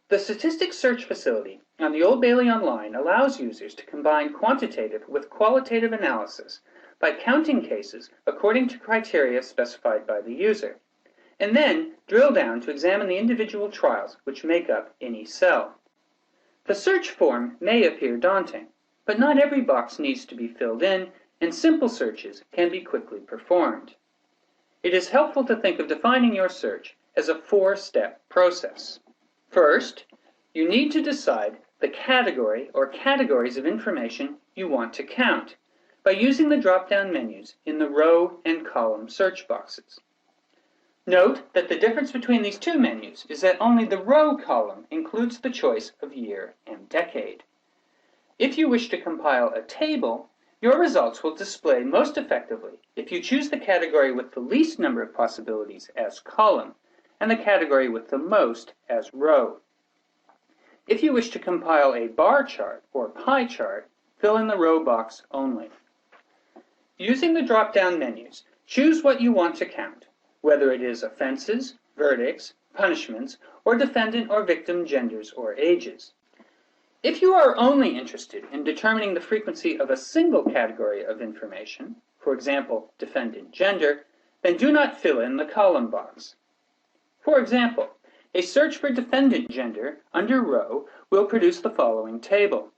The Statistics Search Facility on the Old Bailey Online allows users to combine quantitative with qualitative analysis by counting cases according to criteria specified by the user, and then drill down to examine the individual trials which make up any cell. The search form may appear daunting, but not every box needs to be filled in, and simple searches can be quickly performed. It is helpful to think of defining your search as a four-step process. First, you need to decide the category or categories of information you want to count by using the drop-down menus in the row and column search boxes. Note that the difference between these two menus is that only the row column includes the choice of year and decade. If you wish to compile a table, your results will display most effectively if you choose the category with the least number of possibilities as column and the category with the most as row. If you wish to compile a bar chart or pie chart, fill in the row box only. Using the drop-down menus, choose what you want to count, whether it is offenses, verdicts, punishments, or defendant or victim genders or ages. If you are only interested in determining the frequency of a single category of information, for example, defendant gender, then do not fill in the column box. For example, a search for defendant gender under row will produce the following table,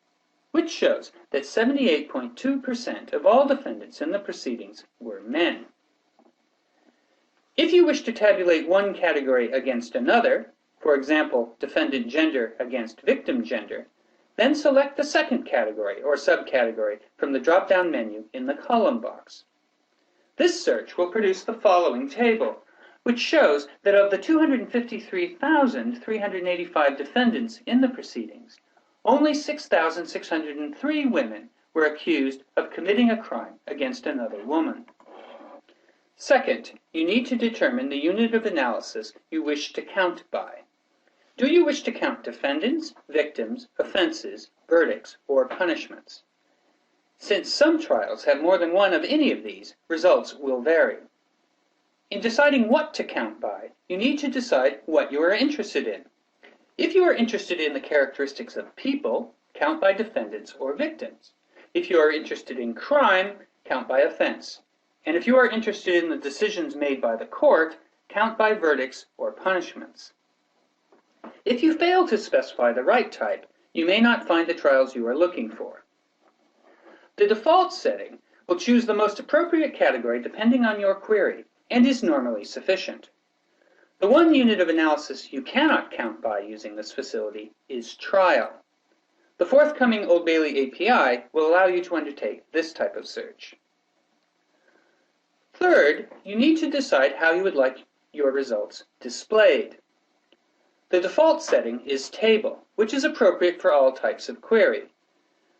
which shows that 78.2% of all defendants in the proceedings were men. If you wish to tabulate one category against another, for example, defendant gender against victim gender, then select the second category or subcategory from the drop-down menu in the column box. This search will produce the following table, which shows that of the 253,385 defendants in the proceedings, only 6,603 women were accused of committing a crime against another woman. Second, you need to determine the unit of analysis you wish to count by. Do you wish to count defendants, victims, offenses, verdicts, or punishments? Since some trials have more than one of any of these, results will vary. In deciding what to count by, you need to decide what you are interested in. If you are interested in the characteristics of people, count by defendants or victims. If you are interested in crime, count by offense. And if you are interested in the decisions made by the court, count by verdicts or punishments. If you fail to specify the right type, you may not find the trials you are looking for. The default setting will choose the most appropriate category depending on your query, and is normally sufficient. The one unit of analysis you cannot count by using this facility is trial. The forthcoming Old Bailey API will allow you to undertake this type of search. Third, you need to decide how you would like your results displayed. The default setting is table, which is appropriate for all types of query.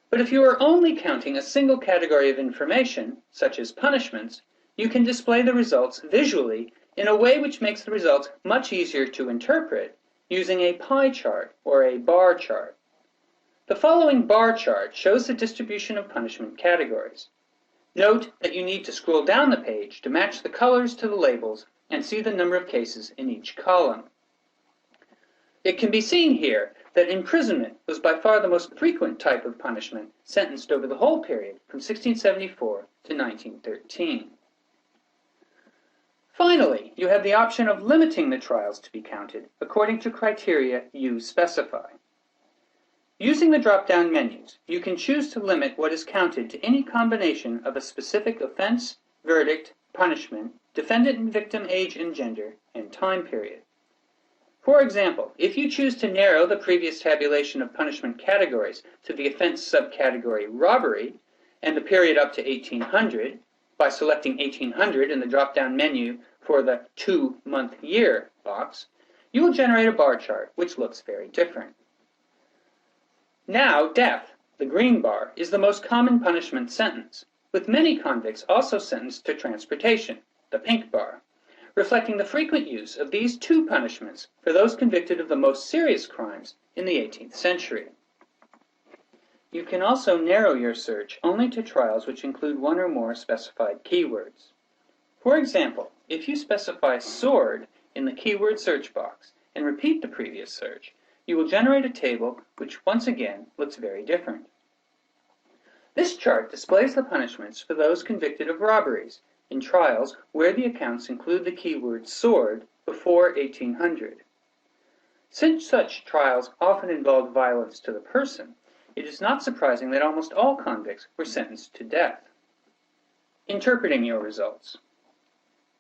But if you are only counting a single category of information, such as punishments, you can display the results visually in a way which makes the results much easier to interpret using a pie chart or a bar chart. The following bar chart shows the distribution of punishment categories. Note that you need to scroll down the page to match the colors to the labels and see the number of cases in each column. It can be seen here that imprisonment was by far the most frequent type of punishment sentenced over the whole period from 1674 to 1913. Finally, you have the option of limiting the trials to be counted according to criteria you specify. Using the drop-down menus, you can choose to limit what is counted to any combination of a specific offense, verdict, punishment, defendant and victim age and gender, and time period. For example, if you choose to narrow the previous tabulation of punishment categories to the offense subcategory robbery and the period up to 1800 by selecting 1800 in the drop-down menu for the 2-month year box, you will generate a bar chart which looks very different. Now, death, the green bar, is the most common punishment sentence, with many convicts also sentenced to transportation, the pink bar, reflecting the frequent use of these two punishments for those convicted of the most serious crimes in the 18th century. You can also narrow your search only to trials which include one or more specified keywords. For example, if you specify sword in the keyword search box and repeat the previous search, you will generate a table which once again looks very different. This chart displays the punishments for those convicted of robberies in trials where the accounts include the keyword sword before 1800. Since such trials often involved violence to the person, it is not surprising that almost all convicts were sentenced to death. Interpreting your results.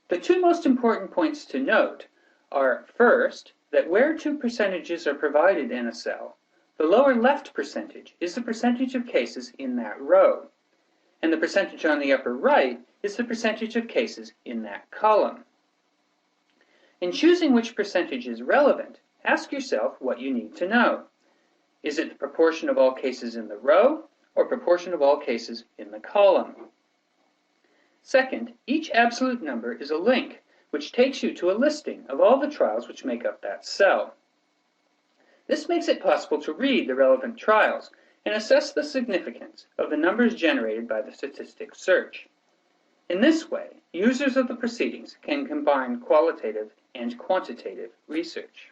The two most important points to note are, first, that where two percentages are provided in a cell, the lower left percentage is the percentage of cases in that row, and the percentage on the upper right is the percentage of cases in that column. In choosing which percentage is relevant, ask yourself what you need to know. Is it the proportion of all cases in the row, or proportion of all cases in the column? Second, each absolute number is a link, which takes you to a listing of all the trials which make up that cell. This makes it possible to read the relevant trials and assess the significance of the numbers generated by the statistics search. In this way, users of the proceedings can combine qualitative and quantitative research.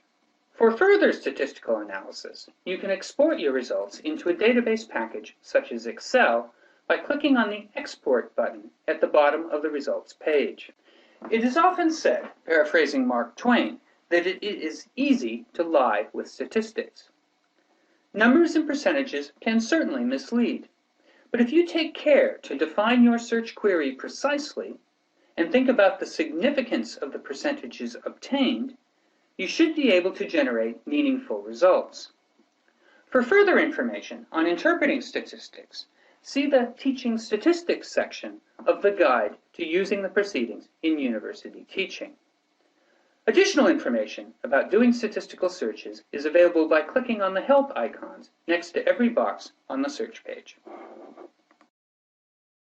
For further statistical analysis, you can export your results into a database package such as Excel by clicking on the Export button at the bottom of the results page. It is often said, paraphrasing Mark Twain, that it is easy to lie with statistics. Numbers and percentages can certainly mislead, but if you take care to define your search query precisely and think about the significance of the percentages obtained, you should be able to generate meaningful results. For further information on interpreting statistics, see the Teaching Statistics section of the Guide to Using the Proceedings in University Teaching. Additional information about doing statistical searches is available by clicking on the Help icons next to every box on the search page.